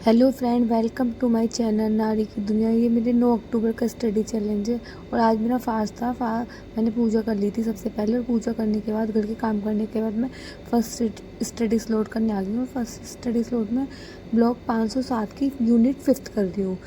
Hello friend, welcome to my channel नारी की दुनिया। ये मेरे 9 अक्टूबर का स्टडी चैलेंज है और आज मेरा फास्ट था। मैंने पूजा कर ली थी सबसे पहले, और पूजा करने के बाद घर के काम करने के बाद मैं फर्स्ट स्टडी स्लॉट करने आ गई हूँ। फर्स्ट स्टडी स्लॉट में ब्लॉक 507 की यूनिट 5th कर दी हूँ।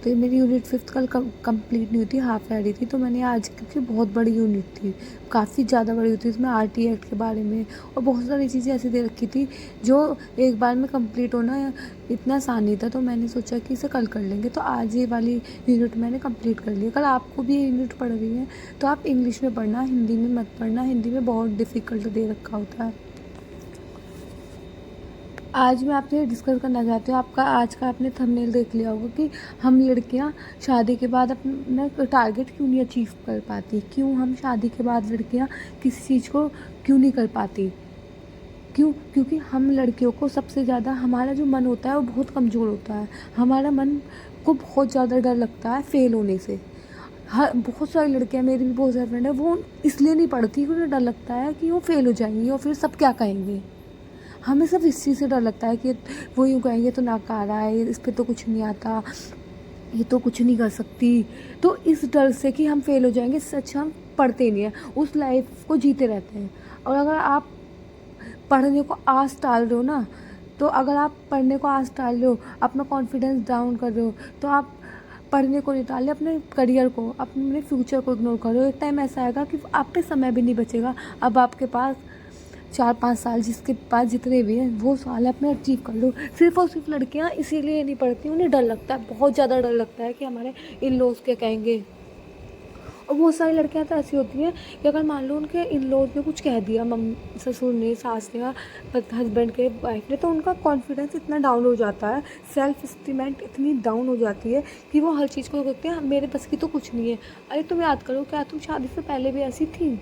तो ये मेरी यूनिट 5th कल कंप्लीट नहीं हुई थी, हाफ आ रही थी। तो मैंने आज, क्योंकि बहुत बड़ी यूनिट थी, काफ़ी ज़्यादा बड़ी होती, इसमें आरटी एक्ट के बारे में और बहुत सारी चीज़ें ऐसी दे रखी थी जो एक बार में कंप्लीट होना इतना आसान नहीं था। तो मैंने सोचा कि इसे कल कर लेंगे। तो आज ये वाली यूनिट मैंने कंप्लीट कर ली। कल आपको भी ये यूनिट पढ़ रही है तो आप इंग्लिश में पढ़ना, हिंदी में मत पढ़ना। हिंदी में बहुत डिफ़िकल्ट दे रखा होता है। आज मैं आपसे डिस्कस करना चाहती हूँ, आपका आज का आपने थंबनेल देख लिया होगा कि हम लड़कियाँ शादी के बाद अपना टारगेट क्यों नहीं अचीव कर पाती। क्यों हम शादी के बाद लड़कियाँ किसी चीज़ को क्यों नहीं कर पाती? क्योंकि हम लड़कियों को सबसे ज़्यादा, हमारा जो मन होता है वो बहुत कमज़ोर होता है। हमारा मन को बहुत ज़्यादा डर लगता है फेल होने से। हर बहुत सारी लड़कियाँ, मेरी भी बहुत सारी फ्रेंड है, वो इसलिए नहीं पढ़ती क्योंकि उन्हें डर लगता है कि वो फेल हो जाएंगी और फिर सब क्या कहेंगे। हमें सब इस चीज़ से डर लगता है कि वो यूँ कहेंगे तो नाकारा है, इस पर तो कुछ नहीं आता, ये तो कुछ नहीं कर सकती। तो इस डर से कि हम फेल हो जाएंगे, सच हम पढ़ते नहीं हैं, उस लाइफ को जीते रहते हैं। और अगर आप पढ़ने को आस टाल रहे हो ना, तो अगर आप पढ़ने को आस टाल रहे हो, अपना कॉन्फिडेंस डाउन कर रहे हो, तो आप पढ़ने को नहीं टाल रहे, अपने करियर को, अपने फ्यूचर को इग्नोर कर रहे हो। एक टाइम ऐसा आएगा कि आप पे समय भी नहीं बचेगा। अब आपके पास 4-5 साल, जिसके पास जितने भी हैं वो साल अपने अचीव कर लो। सिर्फ और सिर्फ लड़कियां इसीलिए नहीं पढ़ती, उन्हें डर लगता है, बहुत ज़्यादा डर लगता है कि हमारे इन लॉज क्या कहेंगे। और बहुत सारी लड़कियां तो ऐसी होती हैं कि अगर मान लो उनके इन लॉज ने कुछ कह दिया, ससुर ने, सास ने या हस्बैंड के, वाइफ ने, तो उनका कॉन्फिडेंस इतना डाउन हो जाता है, सेल्फ इस्टीमेंट इतनी डाउन हो जाती है कि वो हर चीज़ को कहते हैं मेरे बस की तो कुछ नहीं है। अरे तुम याद करो, क्या तुम शादी से पहले भी ऐसी थी?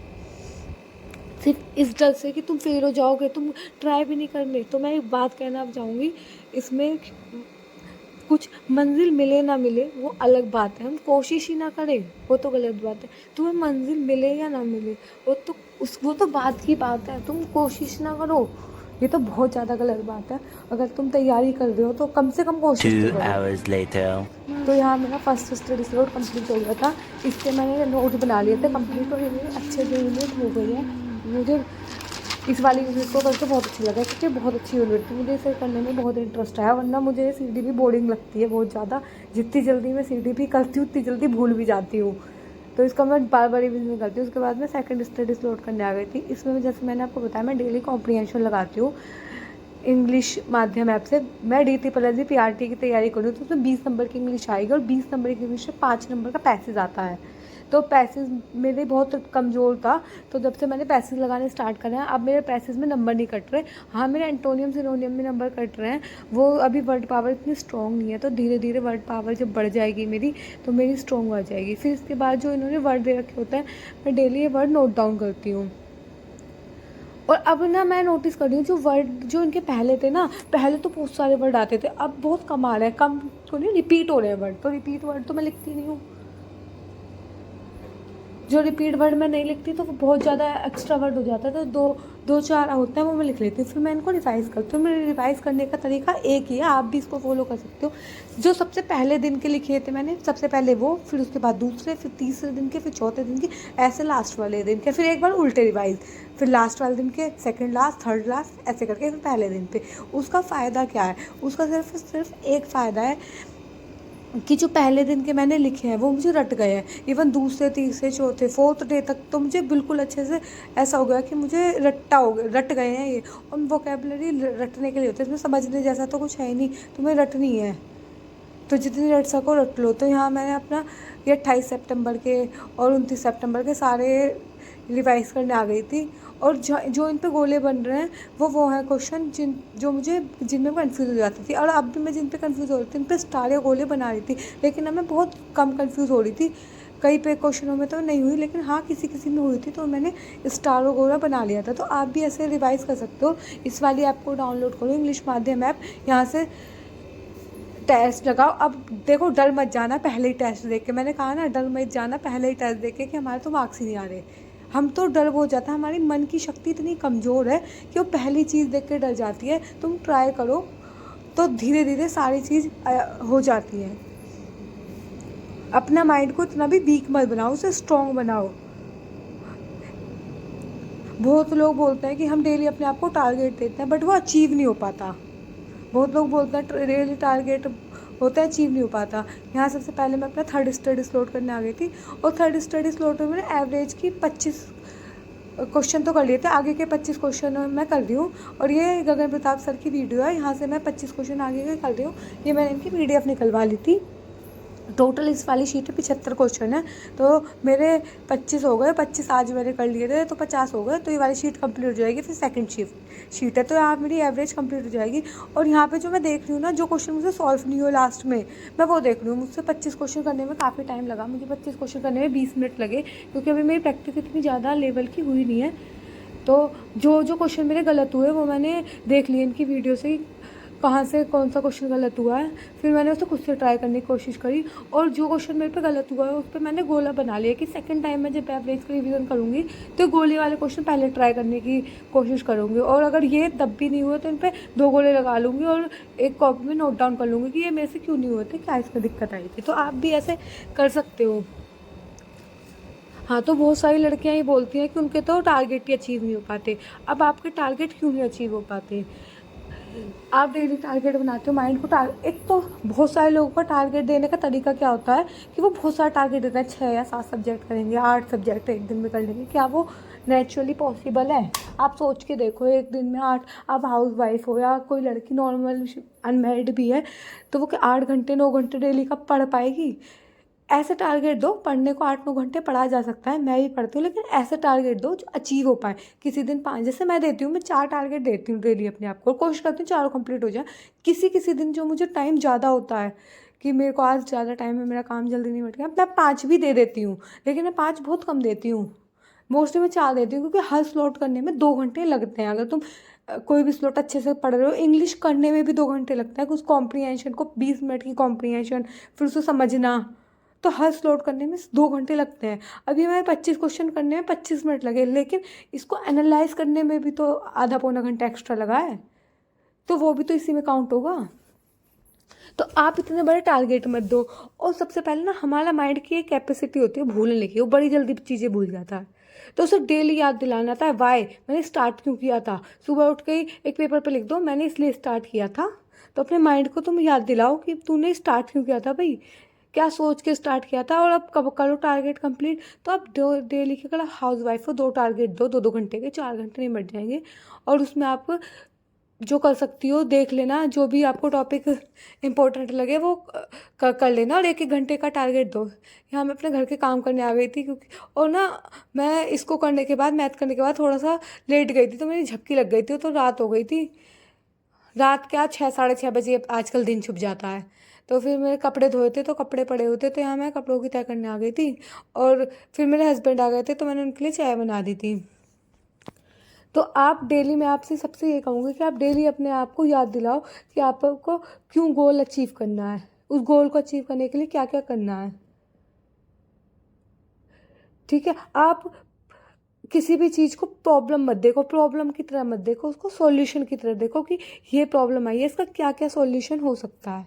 सिर्फ इस डर से कि तुम फेल हो जाओगे, तुम ट्राई भी नहीं करने। तो मैं एक बात कहना चाहूँगी, इसमें कुछ मंजिल मिले ना मिले वो अलग बात है, हम कोशिश ही ना करें वो तो गलत बात है। तुम्हें मंजिल मिले या ना मिले वो तो बात की बात है, तुम कोशिश ना करो, ये तो बहुत ज़्यादा गलत बात है। अगर तुम तैयारी कर रहे हो तो कम से कम कोशिश तो 2 करो। hours later. तो यहाँ मेरा फर्स्ट स्टडी स्लॉट कंप्लीट हो गया था, इससे मैंने नोट बना लिए थे कंप्लीट, और ये मेरे अच्छे से यूनिट हो गई है। मुझे इस वाली यूनिट को करके बहुत अच्छा लगा, क्योंकि बहुत अच्छी यूनिट थी, मुझे इसे करने में बहुत इंटरेस्ट आया। वरना मुझे सीडी भी बोरिंग लगती है बहुत ज़्यादा। जितनी जल्दी मैं सीडी भी करती हूँ उतनी जल्दी भूल भी जाती हूँ, तो इसका मैं बार बार रिविजन करती हूँ। उसके बाद मैं सेकंड स्टडी स्लॉट करने आ गई थी। इसमें जैसे मैंने आपको बताया, मैं डेली कॉम्प्रीहेंशन लगाती हूँ इंग्लिश माध्यम ऐप से। मैं DT PRT की तैयारी करूँ तो उसमें 20 नंबर की इंग्लिश आएगी, और 20 नंबर की इंग्लिश में 5 नंबर का पैसेज आता है। तो पैसेज मेरे बहुत कमज़ोर था, तो जब से मैंने पैसेज लगाने स्टार्ट करे हैं, अब मेरे पैसेज में नंबर नहीं कट रहे। हाँ, मेरे एंटोनियम सिनोनियम में नंबर कट रहे हैं। वो अभी वर्ड पावर इतनी स्ट्रॉन्ग नहीं है, तो धीरे धीरे वर्ड पावर जब बढ़ जाएगी मेरी, तो मेरी स्ट्रॉन्ग हो जाएगी। फिर इसके बाद जो इन्होंने वर्ड दे रखे होते हैं, मैं डेली ये वर्ड नोट डाउन करती हूँ। और अब ना मैं नोटिस कर रही हूँ, जो वर्ड जो इनके पहले थे ना, पहले तो बहुत सारे वर्ड आते थे, अब बहुत कम आ रहे हैं, कम तो नहीं, रिपीट हो रहे हैं वर्ड। तो रिपीट वर्ड तो मैं लिखती नहीं हूँ, जो रिपीट वर्ड मैं नहीं लिखती तो वो बहुत ज़्यादा एक्स्ट्रा वर्ड हो जाता है, तो दो चार होते हैं वो मैं लिख लेती हूँ। फिर मैं इनको रिवाइज़ करती हूँ। मेरे रिवाइज़ करने का तरीका एक ही है, आप भी इसको फॉलो कर सकते हो। जो सबसे पहले दिन के लिखे थे मैंने, सबसे पहले वो, फिर उसके बाद दूसरे, फिर तीसरे दिन के, फिर चौथे दिन के, ऐसे लास्ट वाले दिन के, फिर एक बार उल्टे रिवाइज़, फिर लास्ट वाले दिन के सेकंड लास्ट, थर्ड लास्ट, ऐसे करके फिर पहले दिन पे। उसका फ़ायदा क्या है? उसका सिर्फ एक फ़ायदा है कि जो पहले दिन के मैंने लिखे हैं वो मुझे रट गए हैं। इवन दूसरे, तीसरे, चौथे, फोर्थ डे तक तो मुझे बिल्कुल अच्छे से ऐसा हो गया कि मुझे रट गए हैं ये। और वोकेबलरी रटने के लिए होते हैं, इसमें समझने जैसा तो कुछ है ही नहीं, तुम्हें रटनी है, तो जितनी रट सको रट लो। तो यहाँ मैंने अपना ये 28 सितंबर के और 29 सितंबर के सारे रिवाइज़ करने आ गई थी। और जो इन पे गोले बन रहे हैं वो है क्वेश्चन जिनमें कन्फ्यूज़ हो जाती थी। और अब भी मैं जिन पे कन्फ्यूज़ हो रही थी इन पे स्टार या गोले बना रही थी, लेकिन अब मैं बहुत कम कन्फ्यूज़ हो रही थी। कई पे क्वेश्चनों में तो नहीं हुई, लेकिन हाँ किसी में हुई थी, तो मैंने स्टार और गोला बना लिया था। तो आप भी ऐसे रिवाइज़ कर सकते हो। इस वाली ऐप को डाउनलोड करो, इंग्लिश माध्यम ऐप, यहाँ से टेस्ट लगाओ। अब देखो, डर मत जाना पहले ही टेस्ट देख के, मैंने कहा ना, डर मत जाना पहले ही टेस्ट देख के कि हमारे तो मार्क्स ही नहीं आ रहे। हम तो डर हो जाता है, हमारी मन की शक्ति इतनी कमज़ोर है कि वो पहली चीज़ देख के डर जाती है। तुम ट्राई करो, तो धीरे धीरे सारी चीज़ हो जाती है। अपना माइंड को इतना भी वीक मत बनाओ, उसे स्ट्रॉन्ग बनाओ। बहुत लोग बोलते हैं कि हम डेली अपने आप को टारगेट देते हैं, बट वो अचीव नहीं हो पाता। बहुत लोग बोलते हैं डेली टारगेट होता है, अचीव नहीं हो पाता। यहाँ सबसे पहले मैं अपना थर्ड स्टडी स्लॉट करने आ गई थी, और थर्ड स्टडी स्लॉट में मैंने एवरेज की 25 क्वेश्चन तो कर लिए थे, आगे के 25 क्वेश्चन मैं कर रही हूँ। और ये गगन प्रताप सर की वीडियो है, यहाँ से मैं 25 क्वेश्चन आगे के कर रही हूँ। ये मैंने इनकी PDF निकलवा ली थी। टोटल इस वाली शीट पे 75 क्वेश्चन है, तो मेरे 25 हो गए, 25 आज मैंने कर लिए थे तो 50 हो गए। तो ये वाली शीट कंप्लीट हो जाएगी। फिर सेकंड शीट है, तो यहाँ मेरी एवरेज कंप्लीट हो जाएगी। और यहाँ पे जो मैं देख रही हूँ ना, जो क्वेश्चन मुझे सॉल्व नहीं हो लास्ट में, मैं वो देख रही हूँ। मुझसे 25 क्वेश्चन करने में काफ़ी टाइम लगा, मुझे 25 क्वेश्चन करने में 20 मिनट लगे, क्योंकि अभी मेरी प्रैक्टिस इतनी ज़्यादा लेवल की हुई नहीं है। तो जो जो क्वेश्चन मेरे गलत हुए वो मैंने देख लिए इनकी वीडियो से, कहाँ से कौन सा क्वेश्चन गलत हुआ है। फिर मैंने उसे खुद से ट्राई करने की कोशिश करी, और जो क्वेश्चन मेरे पे गलत हुआ है उस पर मैंने गोला बना लिया कि सेकंड टाइम मैं जब एवरेज का रिवीजन करूँगी तो गोले वाले क्वेश्चन पहले ट्राई करने की कोशिश करूँगी, और अगर ये तब भी नहीं हुए तो इन पर 2 गोले लगा लूँगी और एक कॉपी में नोट डाउन कर लूँगी कि ये मेरे से क्यों नहीं हुए थे, क्या इसमें दिक्कत आई थी। तो आप भी ऐसे कर सकते हो। हाँ, तो बहुत सारी लड़कियां ये बोलती हैं कि उनके तो टारगेट ही अचीव नहीं हो पाते। अब आपके टारगेट क्यों नहीं अचीव हो पाते? आप डेली टारगेट बनाते हो माइंड को एक तो बहुत सारे लोगों का टारगेट देने का तरीका क्या होता है कि वो बहुत सारा टारगेट देते हैं, 6 या 7 सब्जेक्ट करेंगे, 8 सब्जेक्ट एक दिन में कर लेंगे। क्या वो नेचुरली पॉसिबल है? आप सोच के देखो, एक दिन में 8, आप हाउस वाइफ हो या कोई लड़की नॉर्मल अनमेरिड भी है, तो वो 8 घंटे 9 घंटे डेली कब पढ़ पाएगी? ऐसे टारगेट दो, पढ़ने को 8-9 घंटे पढ़ा जा सकता है, मैं भी पढ़ती हूँ, लेकिन ऐसे टारगेट दो जो अचीव हो पाए। किसी दिन 5, जैसे मैं देती हूँ, मैं 4 टारगेट देती हूँ डेली अपने आप को, कोशिश करती हूँ चारों कंप्लीट हो जाए। किसी किसी दिन जो मुझे टाइम ज़्यादा होता है कि मेरे को आज ज़्यादा टाइम है, मेरा काम जल्दी नहीं बट गया, मैं 5 भी दे देती हूँ, लेकिन मैं 5 बहुत कम देती हूँ। मोस्टली मैं 4 देती हूँ, क्योंकि हर स्लॉट करने में 2 घंटे लगते हैं। अगर तुम कोई भी स्लॉट अच्छे से पढ़ रहे हो, इंग्लिश करने में भी 2 घंटे लगता है, कुछ कॉम्प्रीहेंशन को 20 मिनट की कॉम्प्रीहेंशन, फिर उसे समझना, तो हर स्लॉट करने में 2 घंटे लगते हैं। अभी हमें 25 क्वेश्चन करने में 25 मिनट लगे, लेकिन इसको एनालाइज करने में भी तो आधा पौना घंटा एक्स्ट्रा लगा है, तो वो भी तो इसी में काउंट होगा। तो आप इतने बड़े टारगेट मत दो। और सबसे पहले ना, हमारा माइंड की एक कैपेसिटी होती है भूलने की, वो बड़ी जल्दी चीज़ें भूल जाता है, तो उसे डेली याद दिलाना था वाई, मैंने स्टार्ट क्यों किया था। सुबह उठ के ही एक पेपर पे लिख दो, मैंने इसलिए स्टार्ट किया था। तो अपने माइंड को तुम याद दिलाओ कि तूने स्टार्ट क्यों किया था भाई, क्या सोच के स्टार्ट किया था, और अब कब करो टारगेट कंप्लीट। तो आप डेली के, अगर हाउस वाइफ को 2 टारगेट दो, 2-2 घंटे के, 4 घंटे नहीं बढ़ जाएंगे। और उसमें आप जो कर सकती हो देख लेना, जो भी आपको टॉपिक इम्पोर्टेंट लगे वो कर लेना, और 1-1 घंटे का टारगेट दो। यहाँ मैं अपने घर के काम करने आ गई थी, क्योंकि और ना, मैं इसको करने के बाद, मैथ करने के बाद थोड़ा सा लेट गई थी, तो मेरी झपकी लग गई थी, तो रात हो गई थी। रात क्या, 6-6:30 बजे आजकल दिन छुप जाता है। तो फिर मेरे कपड़े धोए थे, तो कपड़े पड़े होते, तो यहाँ मैं कपड़ों की तय करने आ गई थी। और फिर मेरे हस्बैंड आ गए थे, तो मैंने उनके लिए चाय बना दी थी। तो आप डेली, मैं आपसे सबसे ये कहूँगी कि आप डेली अपने आप को याद दिलाओ कि आपको क्यों गोल अचीव करना है, उस गोल को अचीव करने के लिए क्या क्या करना है। ठीक है, आप किसी भी चीज़ को प्रॉब्लम मत देखो, प्रॉब्लम की तरह मत देखो, उसको सॉल्यूशन की तरह देखो कि ये प्रॉब्लम आई है, इसका क्या क्या सॉल्यूशन हो सकता है।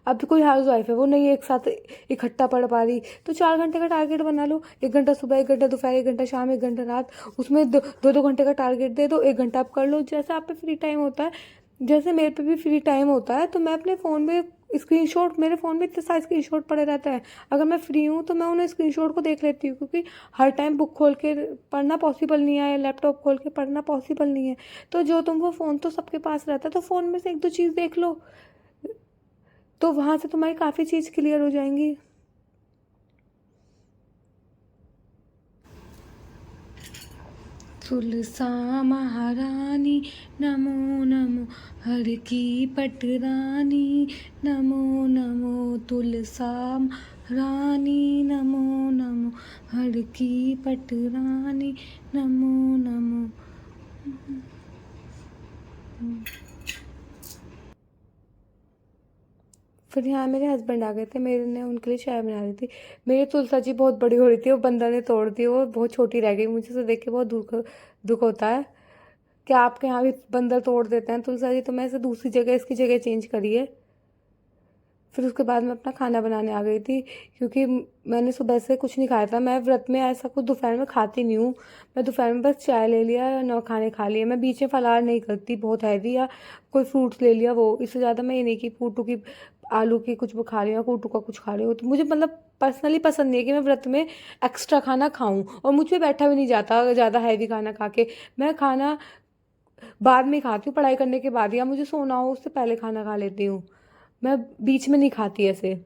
अब कोई हाउस वाइफ है, वो नहीं एक साथ इकट्ठा पढ़ पा रही, तो 4 घंटे का टारगेट बना लो, 1 घंटा सुबह, 1 घंटा दोपहर, 1 घंटा शाम, 1 घंटा रात, उसमें 2-2 घंटे का टारगेट दे दो, 1 घंटा आप कर लो, जैसे आप पे फ्री टाइम होता है। जैसे मेरे पे भी फ्री टाइम होता है, तो मैं अपने फ़ोन में स्क्रीनशॉट, मेरे फ़ोन में इतने सारे स्क्रीनशॉट पड़े रहता है, अगर मैं फ्री हूँ तो मैं उन्हें स्क्रीनशॉट को देख लेती हूँ, क्योंकि हर टाइम बुक खोल के पढ़ना पॉसिबल नहीं है, लैपटॉप खोल के पढ़ना पॉसिबल नहीं है। तो जो तुम, वो फ़ोन तो सबके पास रहता है, तो फ़ोन में से 1-2 चीज़ देख लो, तो वहाँ से तुम्हारी काफ़ी चीज़ क्लियर हो जाएंगी। तुलसा महारानी नमो नमो, हर की पटरानी नमो नमो, तुलसा रानी नमो नमो, हर की पटरानी नमो नमो। फिर यहाँ मेरे हस्बैंड आ गए थे, मेरे ने उनके लिए चाय बना दी थी। मेरी तुलसा जी बहुत बड़ी हो रही थी, वो बंदर ने तोड़ दी, वो बहुत छोटी रह गई, मुझे उसे देख के बहुत दुख दुख होता है क्या आपके यहाँ भी बंदर तोड़ देते हैं तुलसा जी? तो मैं इसे दूसरी जगह इसकी जगह चेंज करी है। फिर उसके बाद मैं अपना खाना बनाने आ गई थी, क्योंकि मैंने सुबह से कुछ नहीं खाया था। मैं व्रत में ऐसा कुछ दोपहर में खाती नहीं हूँ। मैं दोपहर में बस चाय ले लिया या नौ खाने खा लिए। मैं बीच में फलाहार नहीं करती बहुत हैवी, या कोई फ्रूट्स ले लिया वो। इससे ज़्यादा मैं ये नहीं कि कूटू की आलू की कुछ खा रही हूँ या कूटू का कुछ खा रही हूँ। तो मुझे मतलब पर्सनली पसंद नहीं है कि मैं व्रत में एक्स्ट्रा खाना खाऊं, और मुझ पे बैठा भी नहीं जाता ज़्यादा हैवी खाना खा के। मैं खाना बाद में खाती हूँ, पढ़ाई करने के बाद, या मुझे सोना हो उससे पहले खाना खा लेती हूँ। मैं बीच में नहीं खाती ऐसे।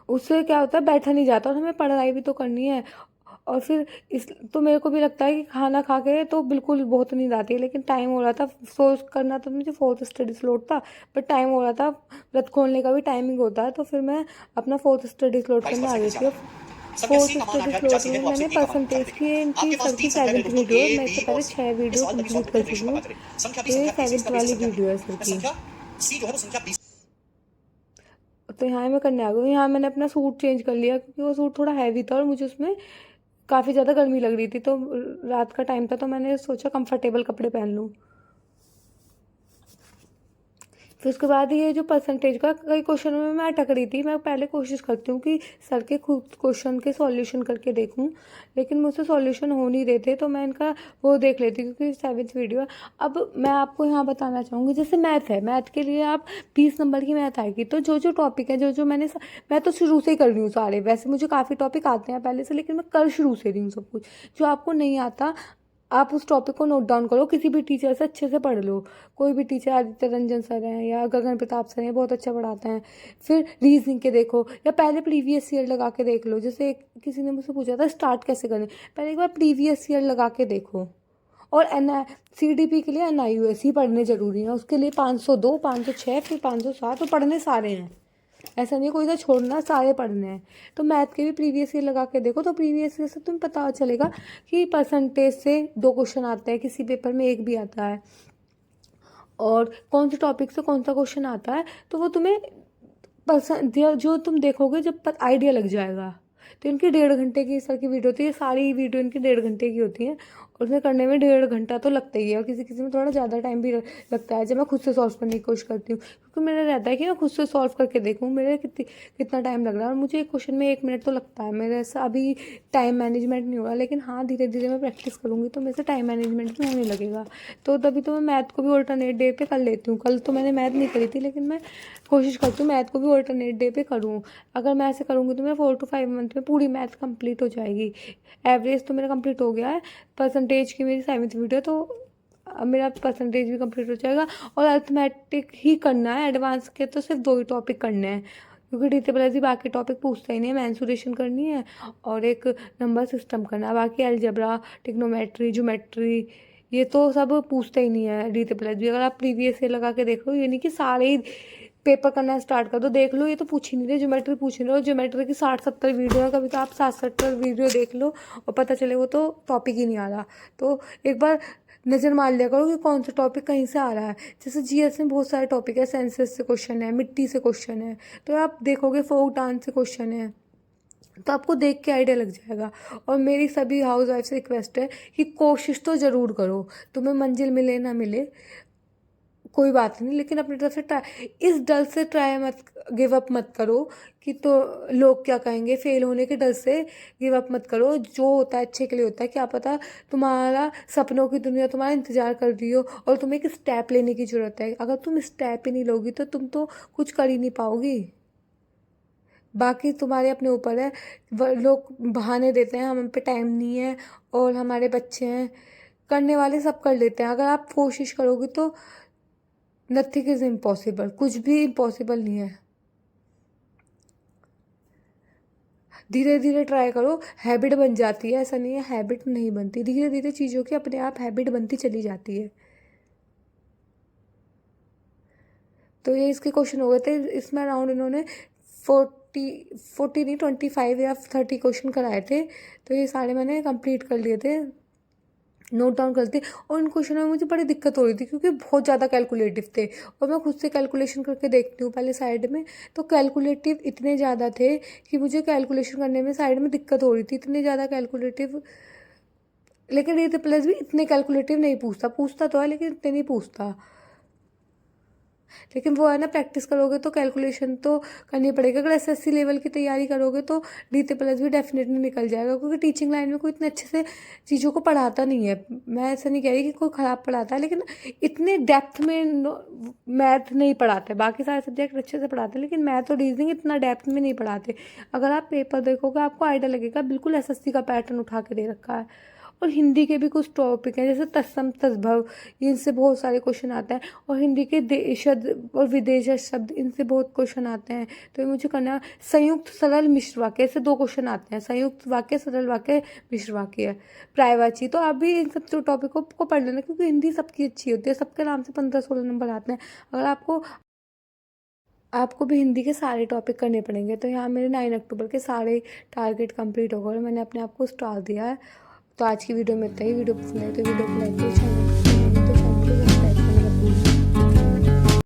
उससे क्या होता है, बैठा नहीं जाता, और हमें पढ़ाई भी तो करनी है। और फिर इस तो मेरे को भी लगता है कि खाना खा के तो बिल्कुल बहुत नींद आती है, लेकिन टाइम हो रहा था सोच करना, तो मुझे फोर्थ स्टडी स्लॉट था। पर टाइम हो रहा था, व्रत खोलने का भी टाइमिंग होता है, तो फिर मैं अपना फोर्थ स्टडी स्लॉट करने आ 22% गई से थी। ज्यादा और है। सब क्या फोर्थ सी कमान स्टडी 8,85 स्लॉट है में तो आपसे मैंने बी कमान चाहते परसेंटेज की, देखिए। इनकी आपके पास सबकी 3 संख्या है 7th दोस्तों, वीडियो है, ए मैं बी इससे पहले और सी। 6 ये वीडियो सवाल तभी कंप्लीट सॉल्व होगा कर जब चुकी रेशियो का हूँ। पता चले। संख्या बी तो ये संख्या ए 6 7th इसका बेस वाली संख्या वीडियो है सर है की। संख्या सी जो है वो संख्या बी। तो यहाँ मैं करने आ गई। यहाँ मैंने अपना सूट चेंज कर लिया, क्योंकि वो सूट थोड़ा हैवी था और मुझे उसमें काफ़ी ज़्यादा गर्मी लग रही थी। तो रात का टाइम था, तो मैंने सोचा कंफर्टेबल कपड़े पहन लूँ। फिर उसके बाद ये जो परसेंटेज का, कई क्वेश्चनों में मैं अटक रही थी। मैं पहले कोशिश करती हूँ कि सर के खुद क्वेश्चन के सॉल्यूशन करके देखूँ, लेकिन मुझसे सॉल्यूशन हो नहीं रहे थे, तो मैं इनका वो देख लेती, क्योंकि 7th वीडियो है। अब मैं आपको यहाँ बताना चाहूँगी, जैसे मैथ है, मैथ के लिए आप 20 नंबर की मैथ आएगी, तो जो जो टॉपिक है, जो जो मैं तो शुरू से ही कर रही हूँ सारे। वैसे मुझे काफ़ी टॉपिक आते हैं पहले से, लेकिन मैं कर शुरू से रही हूँ सब कुछ। जो आपको नहीं आता, आप उस टॉपिक को नोट डाउन करो, किसी भी टीचर से अच्छे से पढ़ लो। कोई भी टीचर, आदित्य रंजन सर हैं या गगन प्रताप सर हैं, बहुत अच्छा पढ़ाते हैं। फिर रीजनिंग के देखो, या पहले प्रीवियस ईयर लगा के देख लो। जैसे किसी ने मुझसे पूछा था स्टार्ट कैसे करें, पहले एक बार प्रीवियस ईयर लगा के देखो। और CDP के लिए NIUS ही पढ़ने ज़रूरी है। उसके लिए 502, 506, फिर 507, तो पढ़ने सारे हैं। ऐसा नहीं है कोई सा छोड़ना, सारे पढ़ने हैं। तो मैथ के भी प्रीवियस ईयर लगा के देखो, तो प्रीवियस ईयर से तुम्हें पता चलेगा कि परसेंटेज से 2 क्वेश्चन आते हैं, किसी पेपर में 1 भी आता है, और कौन से टॉपिक से कौन सा क्वेश्चन आता है। तो वो तुम्हें जो तुम देखोगे जब आइडिया लग जाएगा। तो इनकी 1.5 घंटे की सर की वीडियो होती है, सारी वीडियो इनकी 1.5 घंटे की होती है, और उसे करने में 1.5 घंटा तो लगता ही है, और किसी किसी में थोड़ा ज़्यादा टाइम भी लगता है, जब मैं खुद से सॉल्व करने की कोशिश करती हूँ, क्योंकि मेरा रहता है कि मैं खुद से सॉल्व करके देखूँ मेरे कितना टाइम लग रहा है। और मुझे एक क्वेश्चन में 1 मिनट तो लगता है। मेरे ऐसा अभी टाइम मैनेजमेंट नहीं हो रहा, लेकिन हाँ, धीरे धीरे मैं प्रैक्टिस करूँगी तो मेरे से टाइम मैनेजमेंट भी होने लगेगा। तो तभी तो मैं मैथ को भी ऑल्टरनेट डे पे कर लेती हूँ। कल तो मैंने मैथ नहीं करी थी, लेकिन मैं कोशिश करती हूँ मैथ को भी ऑल्टरनेट डे पे करूँ। अगर मैं ऐसे करूँगी तो मैं 4 to 5 मंथ में पूरी मैथ कंप्लीट हो जाएगी। एवरेज तो मेरा कंप्लीट हो गया है, परसेंटेज की मेरी 7th वीडियो, तो अब मेरा परसेंटेज भी कंप्लीट हो जाएगा। और अर्थमेटिक ही करना है, एडवांस के तो सिर्फ 2 ही टॉपिक करने हैं, क्योंकि डीटेबलाइजी बाकी टॉपिक पूछता ही नहीं है। मैंसुरेशन करनी है और एक नंबर सिस्टम करना है, बाकी अलजेब्रा, ट्रिग्नोमेट्री, ज्योमेट्री, ये तो सब पूछता ही नहीं है डीटेबलाइजी। अगर आप प्रीवियस ईयर लगा के देख लो, ये नहीं कि सारे ही पेपर करना स्टार्ट कर दो, देख लो ये तो पूछ ही नहीं रहे, ज्योमेट्री पूछ नहीं रहे। और ज्योमेट्री की 60-70 वीडियो है, कभी तो आप 60-70 वीडियो देख लो और पता चले वो तो टॉपिक ही नहीं आ रहा। तो एक बार नज़र मार लिया करो कि कौन सा टॉपिक कहीं से आ रहा है। जैसे GS में बहुत सारे टॉपिक है, सेंसस से क्वेश्चन है, मिट्टी से क्वेश्चन है, तो आप देखोगे फोक डांस से क्वेश्चन है, तो आपको देख के आइडिया लग जाएगा। और मेरी सभी हाउस वाइफ से रिक्वेस्ट है कि कोशिश तो ज़रूर करो, तुम्हें मंजिल मिले ना मिले कोई बात नहीं, लेकिन अपनी तरफ से ट्राई, इस डर से ट्राई मत, गिव अप मत करो कि तो लोग क्या कहेंगे, फेल होने के डर से गिव अप मत करो। जो होता है अच्छे के लिए होता है। क्या पता तुम्हारा सपनों की दुनिया तुम्हारा इंतजार कर रही हो और तुम्हें एक स्टेप लेने की ज़रूरत है। अगर तुम स्टेप ही नहीं लोगी तो तुम तो कुछ कर ही नहीं पाओगी। बाकी तुम्हारे अपने ऊपर है। लोग बहाने देते हैं, हम पे टाइम नहीं है और हमारे बच्चे हैं, करने वाले सब कर लेते हैं। अगर आप कोशिश करोगी तो नथिंग इज़ इम्पॉसिबल, कुछ भी इम्पॉसिबल नहीं है। धीरे धीरे ट्राई करो, हैबिट बन जाती है। ऐसा नहीं है हैबिट नहीं बनती, धीरे धीरे चीज़ों की अपने आप हैबिट बनती चली जाती है। तो ये इसके क्वेश्चन हो गए थे। इसमें अराउंड इन्होंने 40 नहीं 25 या 30 क्वेश्चन कराए थे, तो ये सारे मैंने कंप्लीट कर लिए थे, नोट डाउन करती। और इन क्वेश्चनों में मुझे बड़ी दिक्कत हो रही थी, क्योंकि बहुत ज़्यादा कैलकुलेटिव थे, और मैं खुद से कैलकुलेशन करके देखती हूँ पहले साइड में, तो कैलकुलेटिव इतने ज़्यादा थे कि मुझे कैलकुलेशन करने में साइड में दिक्कत हो रही थी। इतने ज़्यादा कैलकुलेटिव लेकिन ये प्लस भी इतने कैलकुलेटिव नहीं पूछता तो है लेकिन इतने नहीं पूछता। लेकिन वो है ना, प्रैक्टिस करोगे तो कैलकुलेशन तो करनी पड़ेगी। अगर एसएससी लेवल की तैयारी करोगे तो डीटी प्लस भी डेफिनेटली निकल जाएगा, क्योंकि टीचिंग लाइन में कोई इतने अच्छे से चीज़ों को पढ़ाता नहीं है। मैं ऐसा नहीं कह रही कि कोई ख़राब पढ़ाता है, लेकिन इतने डेप्थ में मैथ नहीं पढ़ाते। बाकी सारे सब्जेक्ट अच्छे से पढ़ाते हैं, लेकिन मैथ और रीजनिंग इतना डेप्थ में नहीं पढ़ाते। अगर आप पेपर देखोगे आपको आइडिया लगेगा, बिल्कुल एसएससी का पैटर्न उठा के दे रखा है। और हिंदी के भी कुछ टॉपिक हैं, जैसे तत्सम तद्भव, इनसे बहुत सारे क्वेश्चन आते हैं। और हिंदी के देशज और विदेशज शब्द, इनसे बहुत क्वेश्चन आते हैं। तो ये मुझे करना है। संयुक्त सरल मिश्र वाक्य, ऐसे 2 क्वेश्चन आते हैं, संयुक्त वाक्य, सरल वाक्य, मिश्र वाक्य, पर्यायवाची। तो आप भी इन सब जो टॉपिकों को पढ़ लेना, क्योंकि हिंदी सबकी अच्छी होती है, सबके नाम से 15-16 नंबर आते हैं। अगर आपको भी हिंदी के सारे टॉपिक करने पड़ेंगे। तो यहाँ मेरे 9 अक्टूबर के सारे टारगेट कंप्लीट हो गए और मैंने अपने आप को स्टार दिया है। तो आज की वीडियो में इतना ही। वीडियो पसंद आई तो वीडियो को लाइक करिए, चैनल को सब्सक्राइब करिए। तो